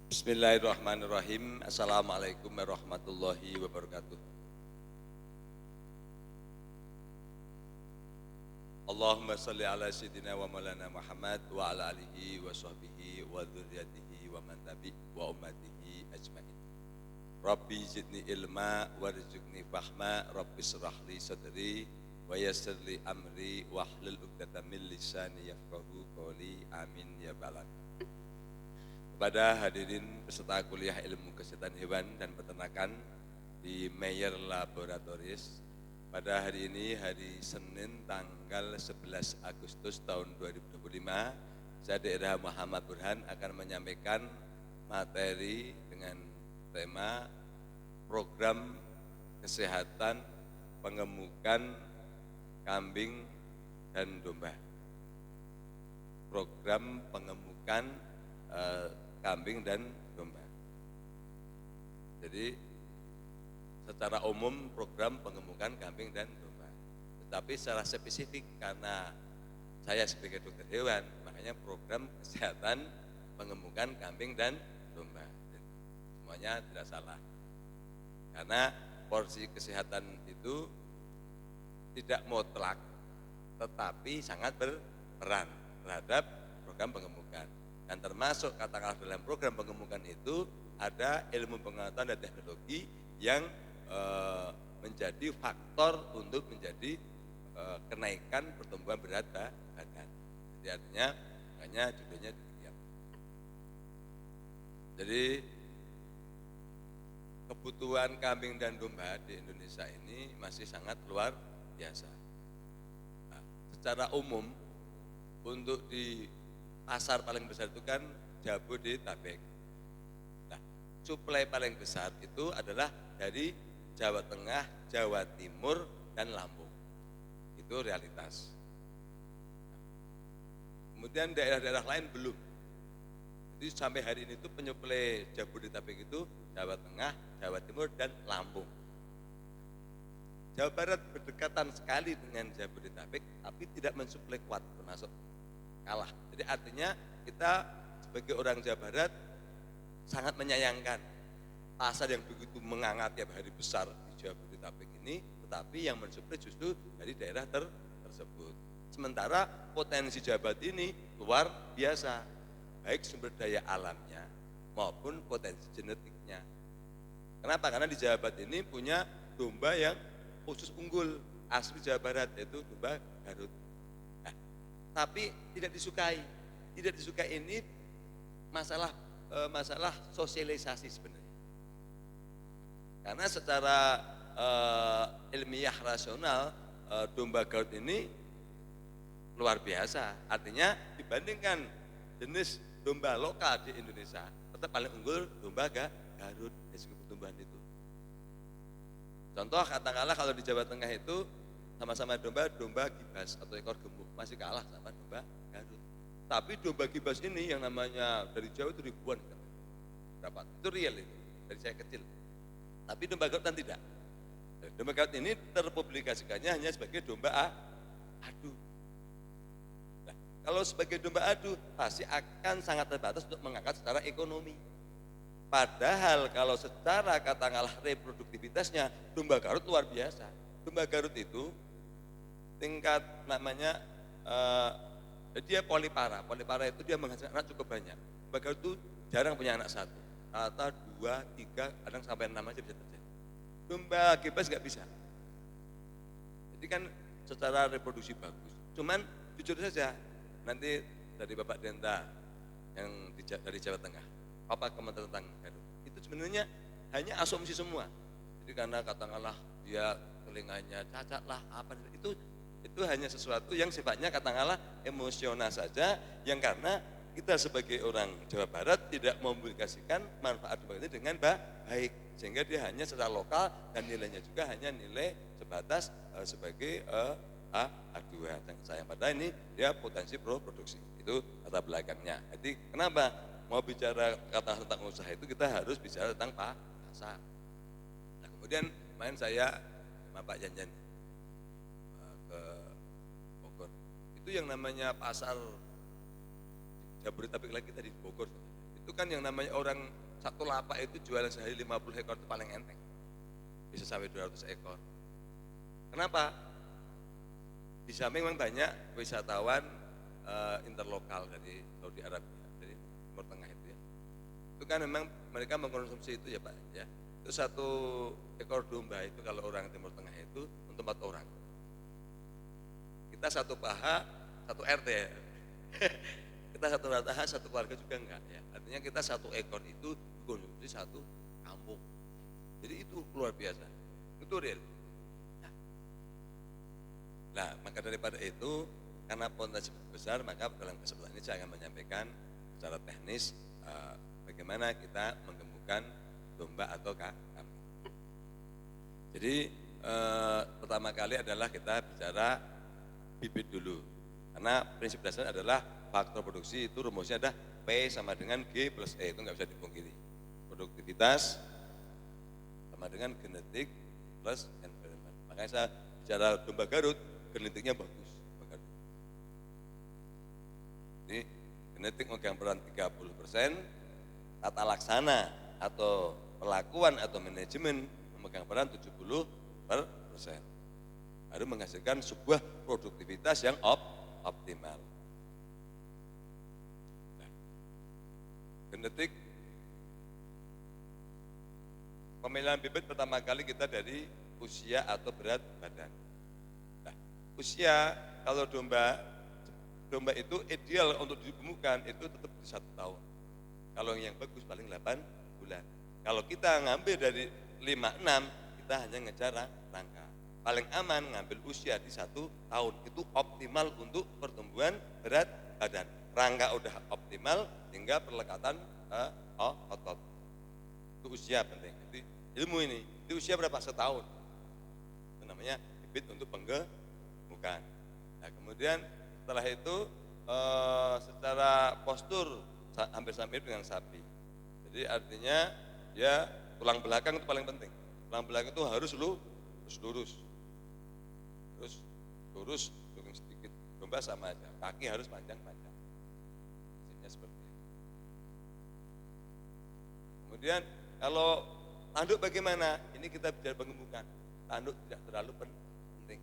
Bismillahirrahmanirrahim. Assalamualaikum warahmatullahi wabarakatuh. Allahumma salli ala sayyidina wa maulana Muhammad wa ala alihi wa sahbihi wa dzurriyyatihi wa man tabi wa ummatihi ajmain. Rabbi zidni ilma warzuqni fahma, Rabbi shrah li sadri wa yassir li amri wahlul 'uqdatam min lisani yafqahu qawli. Amin ya balad. Kepada hadirin peserta kuliah ilmu kesehatan hewan dan peternakan di Meyer Laboratories, pada hari ini hari Senin tanggal 11 Agustus tahun 2025, saya Daerah Muhammad Burhan akan menyampaikan materi dengan tema program kesehatan pengemukan kambing dan domba. Program pengemukan kambing dan domba. Jadi secara umum program pengemukan kambing dan domba. Tetapi secara spesifik karena saya sebagai dokter hewan, makanya program kesehatan pengemukan kambing dan domba. Semuanya tidak salah. Karena porsi kesehatan itu tidak mutlak, tetapi sangat berperan terhadap program pengemukan. Dan termasuk katakanlah dalam program pengemukan itu ada ilmu pengetahuan dan teknologi yang menjadi faktor untuk menjadi kenaikan pertumbuhan berat badan. Jadi artinya makanya judulnya demikian. Jadi kebutuhan kambing dan domba di Indonesia ini masih sangat luar biasa. Nah, secara umum untuk di pasar paling besar itu kan Jabodetabek. Nah, suplai paling besar itu adalah dari Jawa Tengah, Jawa Timur, dan Lampung. Itu realitas. Kemudian daerah-daerah lain belum. Jadi sampai hari ini itu penyuplai Jabodetabek itu Jawa Tengah, Jawa Timur, dan Lampung. Jawa Barat berdekatan sekali dengan Jabodetabek, tapi tidak mensuplai kuat, termasuk kalah. Jadi artinya kita sebagai orang Jawa Barat sangat menyayangkan pasar yang begitu menganga tiap hari besar di Jabodetabek ini, tetapi yang mensuplai justru dari daerah tersebut. Sementara potensi Jawa Barat ini luar biasa, baik sumber daya alamnya maupun potensi genetiknya. Kenapa? Karena di Jawa Barat ini punya domba yang khusus unggul asli Jawa Barat, yaitu domba Garut. Tapi tidak disukai. Tidak disukai ini masalah sosialisasi sebenarnya. Karena secara ilmiah rasional domba Garut ini luar biasa. Artinya dibandingkan jenis domba lokal di Indonesia, tetap paling unggul domba Garut dari segi pertumbuhan itu. Contoh katakanlah kalau di Jawa Tengah itu sama-sama domba gibas atau ekor gemuk, masih kalah sama domba Garut. Tapi domba gibas ini yang namanya dari Jawa itu ribuan dapat. Itu real itu dari saya kecil. Tapi domba Garut kan tidak. Domba Garut ini terpublikasikannya hanya sebagai domba adu. Nah, kalau sebagai domba adu pasti akan sangat terbatas untuk mengangkat secara ekonomi. Padahal kalau secara katakanlah reproduktivitasnya domba Garut luar biasa. Domba Garut itu tingkat namanya dia polipara. Polipara itu dia menghasilkan anak cukup banyak. Domba Garut itu jarang punya anak satu. Rata 2, 3, kadang sampai 6 aja bisa terjadi. Domba gibas nggak bisa. Jadi kan secara reproduksi bagus. Cuman jujur saja, nanti dari Bapak Denta yang dari Jawa Tengah, apa komentar tentang Garut? Itu sebenarnya hanya asumsi semua. Jadi karena katakanlah dia telinganya cacat lah, apa itu hanya sesuatu yang sifatnya katakanlah emosional saja, yang karena kita sebagai orang Jawa Barat tidak mempublikasikan manfaat domba ini dengan baik, sehingga dia hanya secara lokal dan nilainya juga hanya nilai sebatas sebagai aduan. Sayang pada ini dia potensi produksi, itu kata belakangnya. Jadi kenapa mau bicara kata tentang usaha itu kita harus bicara tentang pasar. Nah, kemudian kemarin saya sama Pak Janjan ke Bogor. Itu yang namanya pasar Jabodetabek lagi tadi di Bogor. Itu kan yang namanya orang satu lapak itu jualan sehari 50 ekor itu paling enteng. Bisa sampai 200 ekor. Kenapa? Di samping memang banyak wisatawan interlokal dari Saudi Arabia, dari Timur Tengah itu ya. Itu kan memang mereka mengkonsumsi itu ya Pak ya. Itu 1 ekor domba itu kalau orang Timur Tengah itu untuk 4 orang. Kita 1 paha, 1 RT ya. Kita 1 rataha, 1 keluarga juga enggak ya. Artinya kita 1 ekor itu dikonsumsi 1 kampung. Jadi itu luar biasa. Itu real. Nah, maka daripada itu, karena potensi besar, maka dalam kesempatan ini saya akan menyampaikan secara teknis bagaimana kita menggemukkan domba atau kambing. Jadi pertama kali adalah kita bicara bibit dulu, karena prinsip dasar adalah faktor produksi itu rumusnya adalah P sama dengan G plus E, itu nggak bisa dipungkiri. Produktivitas sama dengan genetik plus environment. Makanya saya bicara domba Garut, genetiknya bagus. Jadi genetik memegang peran 30%, tata laksana atau perlakuan atau manajemen memegang peran 70%. Baru menghasilkan sebuah produktivitas yang optimal. Nah, genetik pemilihan bibit pertama kali kita dari usia atau berat badan. Usia kalau domba itu ideal untuk digemukkan itu tetap di 1 tahun. Kalau yang bagus paling 8 bulan. Kalau kita ngambil dari 5-6, kita hanya ngejar rangka. Paling aman ngambil usia di 1 tahun. Itu optimal untuk pertumbuhan berat badan. Rangka udah optimal, tinggal perlekatan otot. Itu usia penting. Jadi ilmu ini, di usia berapa? 1 tahun. Itu namanya bibit untuk bukan. Nah, kemudian setelah itu secara postur hampir sama dengan sapi. Jadi artinya dia tulang belakang itu paling penting. Tulang belakang itu harus lurus. Terus lurus, turun sedikit. Domba sama aja. Kaki harus panjang-panjang. Hasilnya seperti itu. Kemudian kalau tanduk bagaimana? Ini kita bicara pengemukan. Tanduk tidak terlalu penting.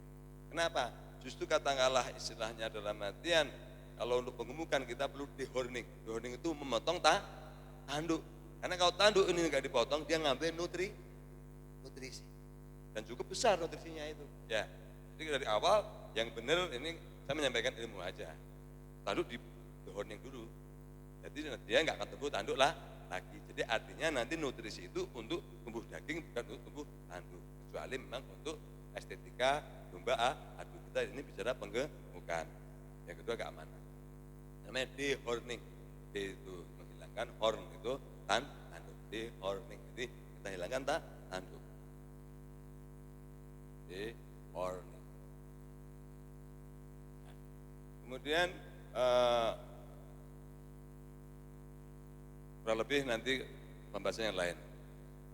Kenapa? Justru katakanlah istilahnya dalam artian kalau untuk pengemukan kita perlu dehorning. Dehorning itu memotong tanduk. Karena kalau tanduk ini enggak dipotong, dia ngambil nutrisi. Dan cukup besar nutrisinya itu. Ya. Jadi dari awal yang benar ini saya menyampaikan ilmu aja. Tanduk di dehorning dulu. Jadi dia enggak akan tumbuh tanduk lagi. Jadi artinya nanti nutrisi itu untuk tumbuh daging bukan untuk tumbuh tanduk. Kecuali memang untuk estetika domba adu. Kita ini bicara penggemukan. Yang kedua keamanan. Namanya dehorning. D itu menghilangkan, horn itu tanduk. Dehorning. Jadi kita hilangkan tanduk. Dehorning. Nah, kemudian kurang lebih nanti pembahasan yang lain.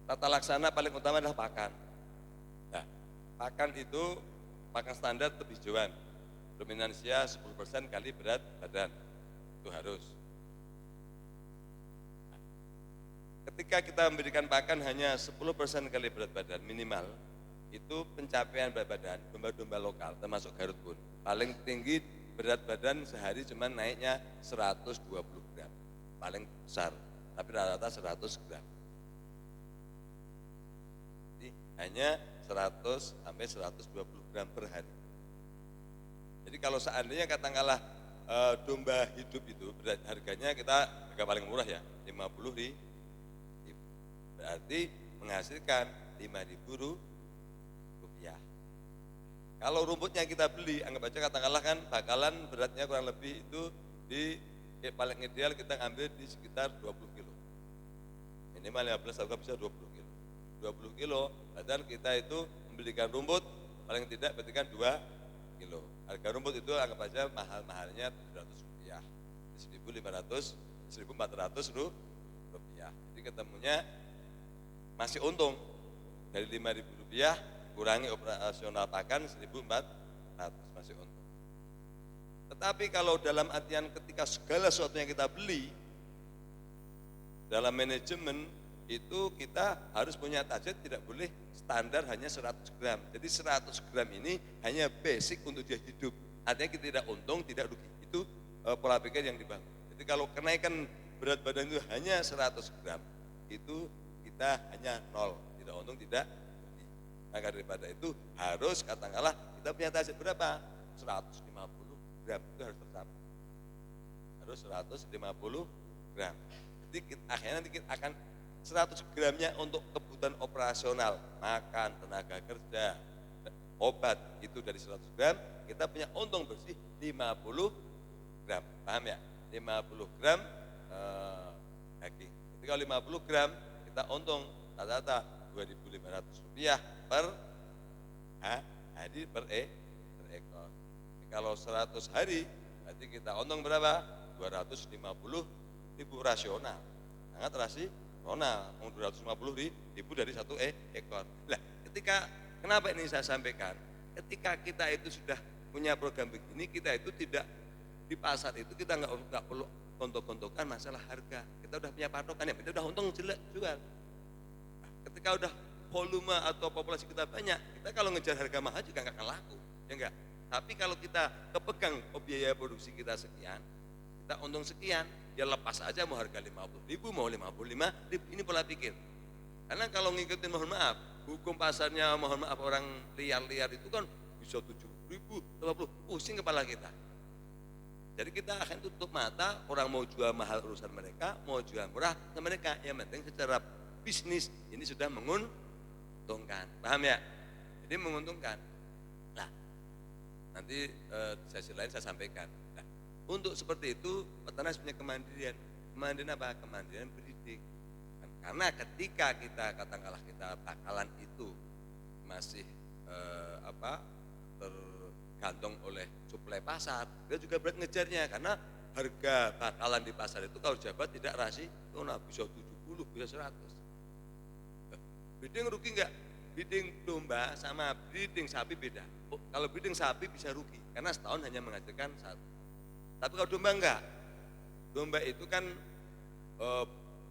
Tata laksana paling utama adalah pakan. Nah, pakan itu pakan standar itu hijauan, dominansia 10% kali berat badan, itu harus. Nah, ketika kita memberikan pakan hanya 10% kali berat badan minimal, itu pencapaian berat badan domba-domba lokal termasuk Garut pun paling tinggi berat badan sehari cuma naiknya 120 gram, paling besar, tapi rata-rata 100 gram. Jadi hanya 100 sampai 120 gram per hari. Jadi kalau seandainya katakanlah domba hidup itu harganya kita harga paling murah ya 50.000, berarti menghasilkan 5.000 rupiah. Kalau rumputnya kita beli, anggap aja katakanlah kan bakalan beratnya kurang lebih itu paling ideal kita ambil di sekitar 20 kilo. Minimal 15 atau bisa 20 kilo. 20 kilo, dan kita itu membelikan rumput paling tidak berarti kan 2 kilo. Harga rumput itu anggap aja mahal-mahalnya 700 rupiah, 1.500, 1.400 rupiah. Jadi ketemunya masih untung dari 5.000 rupiah kurangi operasional pakan 1.400 masih untung. Tetapi kalau dalam artian ketika segala sesuatu yang kita beli dalam manajemen itu kita harus punya target, tidak boleh standar hanya 100 gram. Jadi 100 gram ini hanya basic untuk dia hidup. Artinya kita tidak untung, tidak rugi. Itu pola pikir yang dibangun. Jadi kalau kenaikan berat badan itu hanya 100 gram, itu kita hanya nol, tidak untung, tidak rugi. Maka daripada itu harus katakanlah kita punya target berapa? 150 gram, itu harus tercapai. Harus 150 gram. Jadi akhirnya nanti kita akan 100 gramnya untuk kebutuhan operasional, makan, tenaga kerja, obat, itu dari 100 gram, kita punya untung bersih 50 gram, paham ya? 50 gram daging. Jadi kalau 50 gram, kita untung rata-rata Rp2.500 per hari per ekor. Kalau 100 hari, berarti kita untung berapa? 250.000 rasional. Sangat rasional, 250.000 dari satu ekor. Nah, kenapa ini saya sampaikan? Ketika kita itu sudah punya program begini, kita itu tidak di pasar itu kita nggak perlu gontok-gontokan masalah harga. Kita udah punya patokan, ya kita udah untung jelek jual. Nah, ketika udah volume atau populasi kita banyak, kita kalau ngejar harga mahal juga nggak akan laku, ya enggak? Tapi kalau kita kepegang biaya produksi kita sekian, kita untung sekian, ya lepas aja mau harga 50.000, mau 55.000, ini pola pikir. Karena kalau ngikutin mohon maaf, hukum pasarnya mohon maaf orang liar-liar itu kan bisa 70.000, 50, pusing kepala kita. Jadi kita akan tutup mata, orang mau jual mahal urusan mereka, mau jual murah ke mereka. Yang penting secara bisnis ini sudah menguntungkan, paham ya? Jadi menguntungkan. Nah, nanti di sesi lain saya sampaikan. Nah, untuk seperti itu peternak punya kemandirian. Kemandirian apa? Kemandirian breeding. Karena ketika kita katakanlah kita bakalan itu masih tergantung oleh suplai pasar, kita juga berat ngejarnya karena harga bakalan di pasar itu kalau jabat tidak rasional, bisa 70, bisa 100. Breeding rugi enggak? Breeding domba sama breeding sapi beda. Kalau breeding sapi bisa rugi karena setahun hanya menghasilkan satu. Tapi kalau domba enggak. Domba itu kan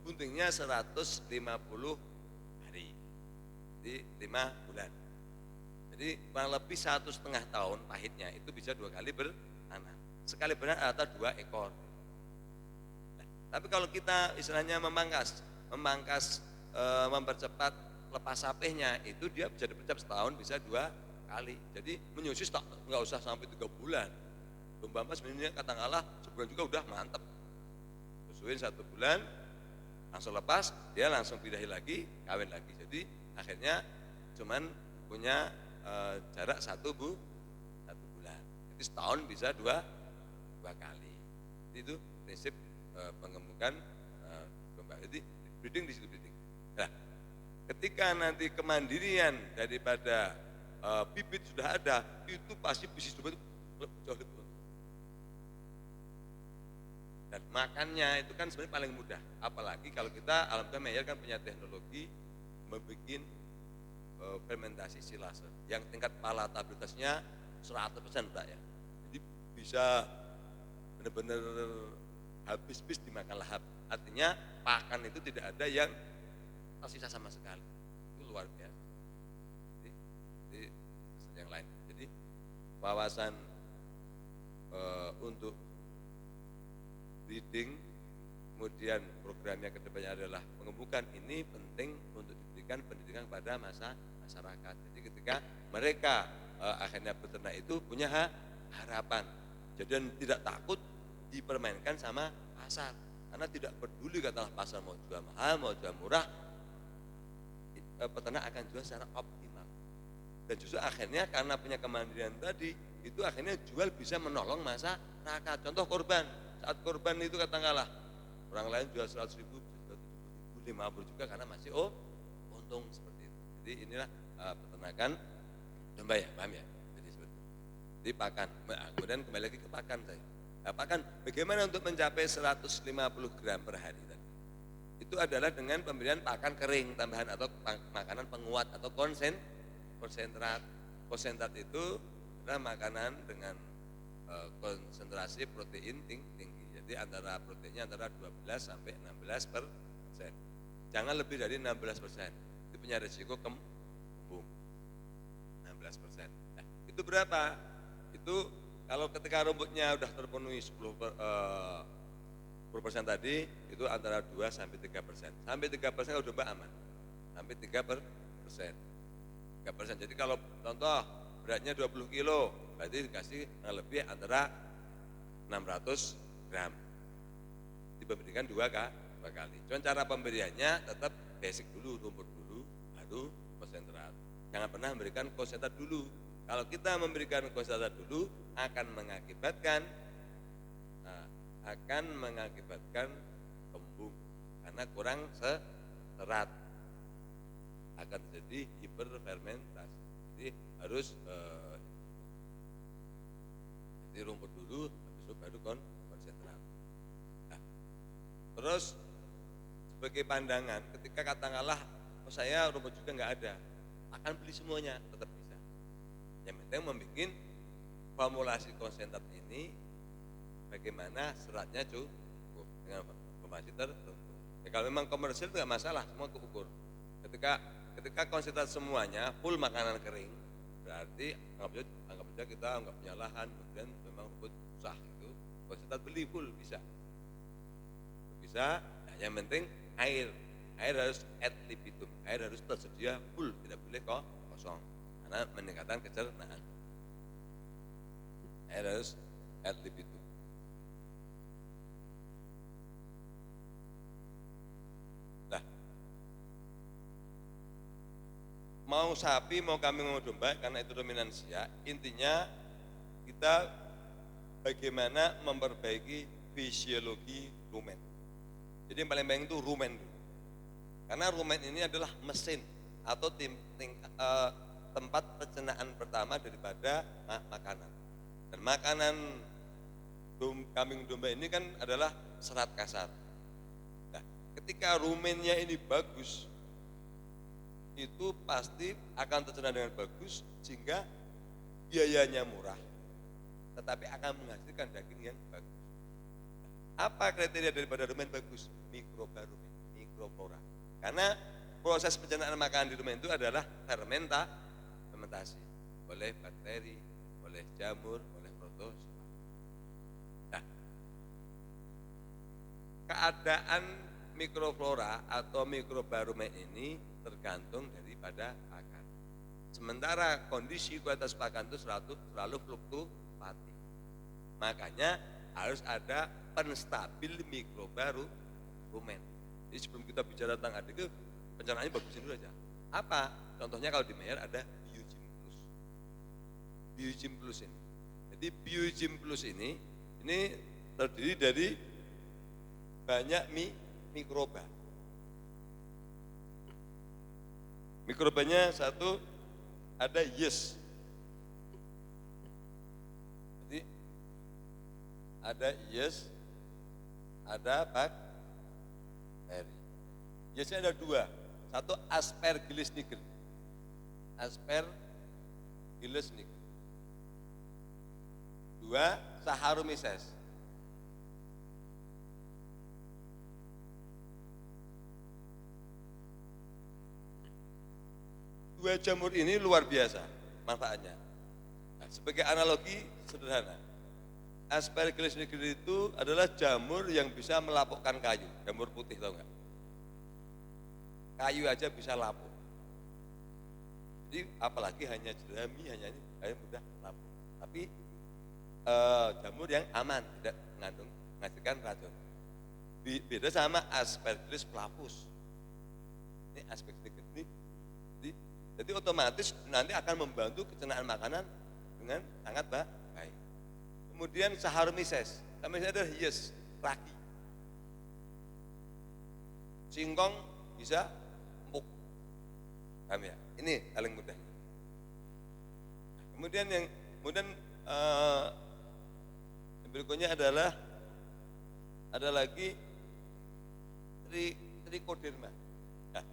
buntingnya 150 hari. Jadi 5 bulan. Jadi kurang lebih 1,5 tahun pahitnya itu bisa 2 kali beranak. Sekali beranak atau 2 ekor. Nah, tapi kalau kita istilahnya memangkas, mempercepat lepas sapehnya, itu dia bisa dipercepat setahun bisa 2 kali. Jadi menyusus nggak usah sampai 3 bulan. Domba emas sebenarnya katakanlah sebulan juga udah mantep. Susuin 1 bulan, langsung lepas, dia langsung pindahin lagi, kawin lagi. Jadi akhirnya cuman punya jarak 1 bulan. Jadi setahun bisa 2 kali. Jadi itu prinsip pengemukan domba. Jadi breeding di situ breeding. Nah, ketika nanti kemandirian daripada bibit sudah ada, itu pasti bisnis domba itu jauh lebih untung. Dan makannya itu kan sebenarnya paling mudah. Apalagi kalau kita alhamdulillah Meyer kan punya teknologi membuat fermentasi silase yang tingkat palatabilitasnya 100% Pak ya. Jadi bisa benar-benar habis-habis dimakan lahap. Artinya pakan itu tidak ada yang tersisa sama sekali. Itu luar biasa. Jadi yang lain. Jadi wawasan untuk breeding, kemudian programnya kedepannya adalah pengembukan, ini penting untuk diberikan pendidikan kepada masyarakat. Jadi ketika mereka akhirnya beternak itu punya harapan, jadi tidak takut dipermainkan sama pasar, karena tidak peduli katakanlah pasar mau jual mahal, mau jual murah, peternak akan jual secara optimal. Dan justru akhirnya karena punya kemandirian tadi, itu akhirnya jual bisa menolong masyarakat. Contoh korban, saat korban itu katakanlah orang lain jual 100.000, 50 juga karena masih untung seperti itu. Jadi inilah peternakan domba ya, paham ya? Jadi seperti itu. Jadi pakan, kemudian kembali lagi ke pakan saya. Nah, pakan bagaimana untuk mencapai 150 gram per hari tadi? Itu adalah dengan pemberian pakan kering tambahan atau makanan penguat atau konsentrat. Konsentrat itu adalah makanan dengan konsentrasi protein tinggi. Jadi antara proteinnya antara 12 sampai 16%. Jangan lebih dari 16%. Itu punya risiko kembung. 16%. Nah, itu berapa? Itu kalau ketika rumputnya udah terpenuhi 10% tadi, itu antara 2 sampai 3%. Sampai 3% kalau domba aman. Sampai 3%. 3%. Jadi kalau contoh beratnya 20 kilo, berarti dikasih lebih antara 600 gram. Diberikan dua kali. Cuman cara pemberiannya tetap basic dulu, rumput dulu, baru konsentrat. Jangan pernah memberikan konsentrat dulu. Kalau kita memberikan konsentrat dulu akan mengakibatkan kembung karena kurang serat, akan jadi hiperfermentasi. Jadi harus jadi rumput dulu, habis itu baru konsentrat. Nah, terus sebagai pandangan, ketika katakanlah saya rumput juga nggak ada, akan beli semuanya, tetap bisa. Yang penting membuat formulasi konsentrat ini bagaimana seratnya cukup dengan formulasi tertentu. Ya, kalau memang komersil itu nggak masalah, semua keukur. Ketika konsentrat semuanya full makanan kering, berarti anggap saja kita nggak punya lahan, kemudian memang rumput susah itu, konsentrat beli full bisa. Nah, yang penting air harus ad libitum, air harus tersedia full, tidak boleh kosong, karena meningkatkan kecernaan. Air harus ad libitum. Nah, mau sapi, mau kambing, mau domba, karena itu dominansia, intinya kita bagaimana memperbaiki fisiologi rumen. Jadi yang paling penting itu rumen dulu. Karena rumen ini adalah mesin atau tempat pencernaan pertama daripada makanan. Dan makanan kambing domba ini kan adalah serat kasar. Nah, ketika rumennya ini bagus, itu pasti akan tercerna dengan bagus sehingga biayanya murah, tetapi akan menghasilkan daging yang bagus. Apa kriteria daripada rumen bagus? Mikrobarumen, mikroflora. Karena proses pencernaan makanan di rumen itu adalah fermentasi oleh bakteri, oleh jamur, oleh protozoa. Nah, keadaan mikroflora atau mikrobarumen ini tergantung daripada pakan. Sementara kondisi kualitas pakan itu selalu fluktuatif. Makanya harus ada penstabil mikrobarumen. Jadi sebelum kita bicara tentang ADG, pencernaannya bagusin dulu aja. Apa? Contohnya kalau di Mayer ada Biogym Plus. Biogym Plus ini. Jadi Biogym Plus ini terdiri dari banyak mikroba. Mikrobanya satu ada yeast. Jadi ada yeast, ada bakteri. Yeastnya ada dua, satu Aspergillus niger, dua Saccharomyces. Dua jamur ini luar biasa manfaatnya. Nah, sebagai analogi sederhana, Aspergillus niger itu adalah jamur yang bisa melapukkan kayu, jamur putih, tahu nggak? Kayu aja bisa lapuk. Jadi apalagi hanya jerami, hanya ini kayu mudah lapuk. Tapi jamur yang aman, tidak menghasilkan racun. Beda sama Aspergillus flavus. Ini Aspergillus niger. Jadi otomatis nanti akan membantu pencernaan makanan dengan sangat baik. Kemudian Saccharomyces, adalah yeast, ragi. Singkong bisa empuk. Paham ya? Ini paling mudah. Kemudian yang berikutnya adalah ada lagi trichoderma. Nah,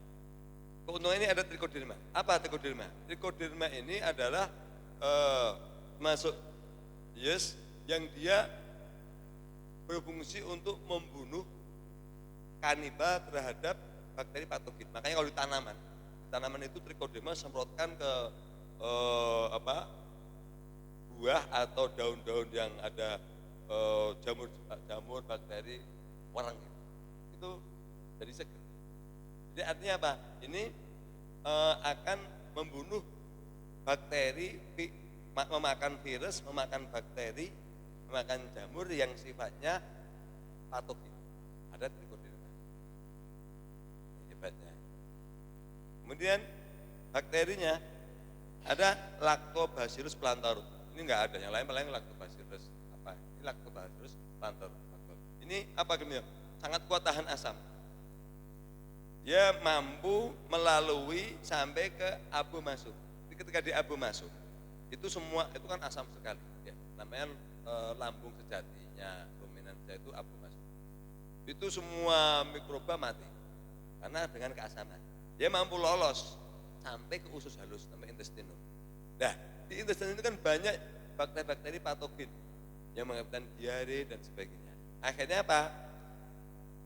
keuntungan ini ada trichoderma. Apa trichoderma? Trichoderma ini adalah masuk yeast yang dia berfungsi untuk membunuh kanibal terhadap bakteri patogen. Makanya kalau di tanaman itu Trichoderma semprotkan ke buah atau daun-daun yang ada jamur bakteri warang itu jadi seger. Jadi artinya apa? Ini akan membunuh bakteri, memakan virus, memakan bakteri, memakan jamur yang sifatnya patogen. Ada Trichoderma. Hebatnya. Kemudian bakterinya ada Lactobacillus plantarum. Ini enggak ada, yang lain paling Lactobacillus apa? Ini Lactobacillus plantarum. Ini apa gini? Sangat kuat tahan asam. Dia mampu melalui sampai ke abu masuk. Jadi ketika di abu masuk, itu semua itu kan asam sekali. Ya, namanya lambung sejatinya ruminansia itu abu masuk. Itu semua mikroba mati karena dengan keasaman. Dia mampu lolos sampai ke usus halus, sampai intestinum. Nah, di intestinum itu kan banyak bakteri-bakteri patogen yang menyebabkan diare dan sebagainya. Akhirnya apa?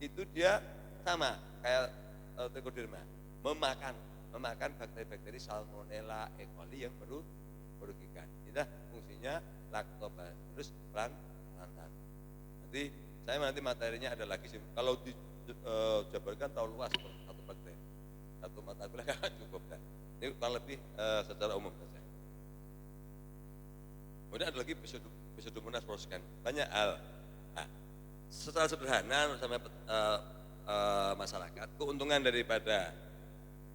Itu dia sama kayak Trichoderma, memakan bakteri-bakteri Salmonella, E. coli yang merugikan. Inilah fungsinya Lactobacillus plantarum. Nanti materinya ada lagi sih. Kalau dijabarkan terlalu luas satu bakteri, satu mata kuliah kan cukup. Ini kurang lebih secara umum saja. Kemudian ada lagi Pseudomonas fluorescens. Banyak hal. Nah, secara sederhana sama masyarakat, keuntungan daripada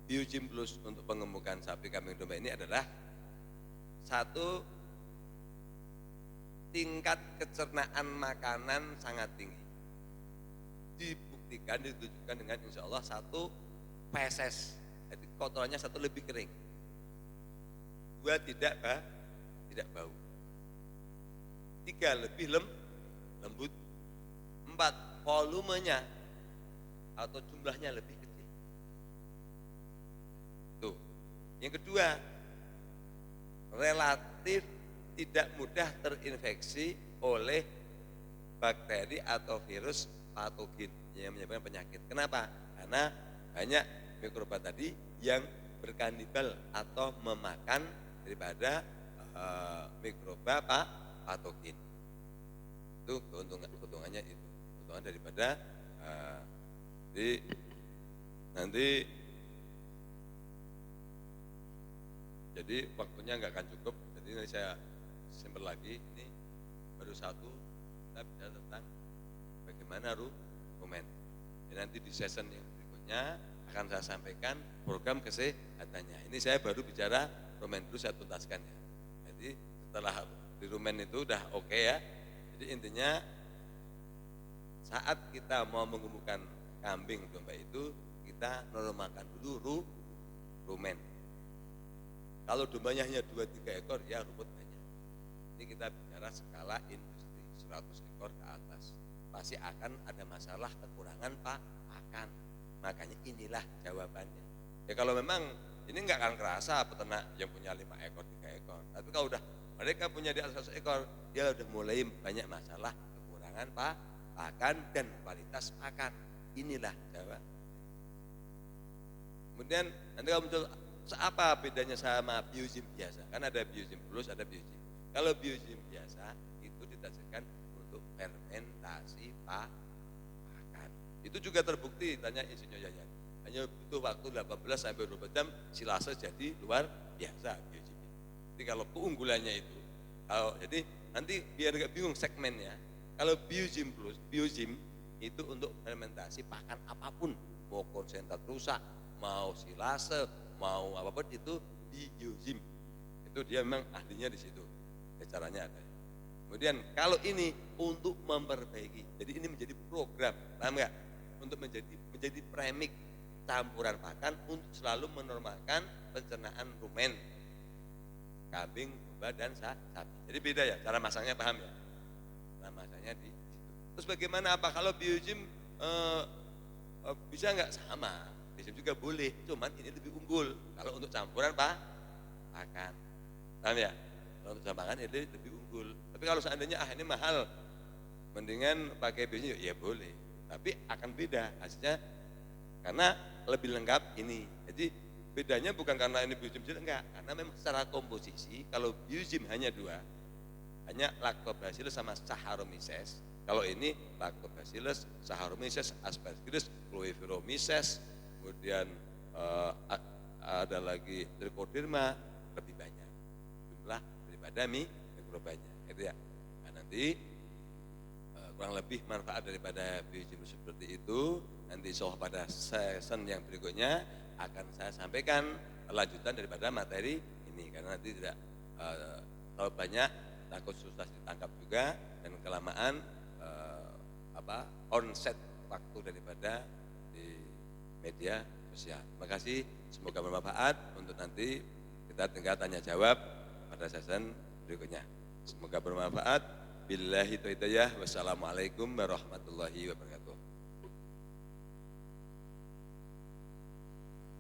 Biogym Plus untuk pengemukan sapi kambing domba ini adalah satu, tingkat kecernaan makanan sangat tinggi. Dibuktikan, ditunjukkan dengan insya Allah satu feses, jadi kotorannya satu lebih kering, dua tidak bau, tiga lebih lembut, empat volumenya atau jumlahnya lebih kecil. Tuh. Yang kedua, relatif tidak mudah terinfeksi oleh bakteri atau virus patogen yang menyebabkan penyakit. Kenapa? Karena banyak mikroba tadi yang berkanibal atau memakan daripada mikroba patogen. Itu keuntungannya itu. Keuntungan daripada jadi waktunya nggak akan cukup. Jadi nanti saya simpel lagi. Ini baru satu, kita bicara tentang bagaimana rumen. Nanti di season yang berikutnya akan saya sampaikan program kesehatannya. Ini saya baru bicara rumen dulu, saya tuntaskan ya. Jadi setelah di rumen itu udah oke ya. Jadi intinya saat kita mau mengemukan kambing domba itu kita normalkan dulu rumen. Kalau dombanya hanya 2-3 ekor ya rumput banyak. Ini kita bicara skala industri 100 ekor ke atas. Pasti akan ada masalah kekurangan pakan. Makanya inilah jawabannya. Ya kalau memang ini enggak akan kerasa peternak yang punya 5 ekor, 3 ekor. Tapi kalau udah mereka punya di atas 100 ekor, dia udah mulai banyak masalah kekurangan pakan dan kualitas pakan. Inilah jawaban. Kemudian nanti kalau muncul apa bedanya sama Biogym biasa? Kan ada Biogym Plus, ada Biogym. Kalau Biogym biasa itu ditaksirkan untuk fermentasi pakan. Itu juga terbukti, tanya Insinyur Yayan. Hanya butuh waktu 18 sampai 24 jam silase jadi luar biasa Biogym. Jadi kalau keunggulannya itu, jadi nanti biar nggak bingung segmennya. Kalau Biogym Plus, Biogym itu untuk fermentasi pakan apapun, mau konsentrat rusak, mau silase, mau apapun itu Biogym. Itu dia memang ahlinya di situ. Caranya ada. Kemudian kalau ini untuk memperbaiki, jadi ini menjadi program, paham nggak? Untuk menjadi premix campuran pakan untuk selalu menormalkan pencernaan rumen, kambing, domba dan sapi. Jadi beda ya, cara masangnya paham ya? Cara masangnya di situ. Terus bagaimana apa kalau Biogym bisa nggak sama? Biogym juga boleh, cuman ini lebih unggul kalau untuk campuran pakan. Paham ya? Kalau untuk campuran ini lebih unggul. Tapi kalau seandainya ini mahal, mendingan pakai Biogym ya boleh. tapi akan beda hasilnya karena lebih lengkap ini. Jadi bedanya bukan karena ini biozim enggak, karena memang secara komposisi kalau biozim hanya dua, hanya Lactobacillus sama Saccharomyces. Kalau ini Lactobacillus, Saccharomyces, Aspergillus, Chloephoromyces, kemudian ada lagi Trichoderma, lebih banyak jumlah daripada mikrobanya. Itu ya. Nah, nanti kurang lebih manfaat daripada biozim seperti itu. Nanti insya Allah pada season yang berikutnya akan saya sampaikan lanjutan daripada materi ini. Karena nanti tidak terlalu banyak, takut susah ditangkap juga dan kelamaan onset waktu daripada di media sosial. Terima kasih, semoga bermanfaat untuk nanti kita tinggal tanya jawab pada season berikutnya. Semoga bermanfaat. Billahi taufiq hidayah. Wassalamualaikum warahmatullahi wabarakatuh.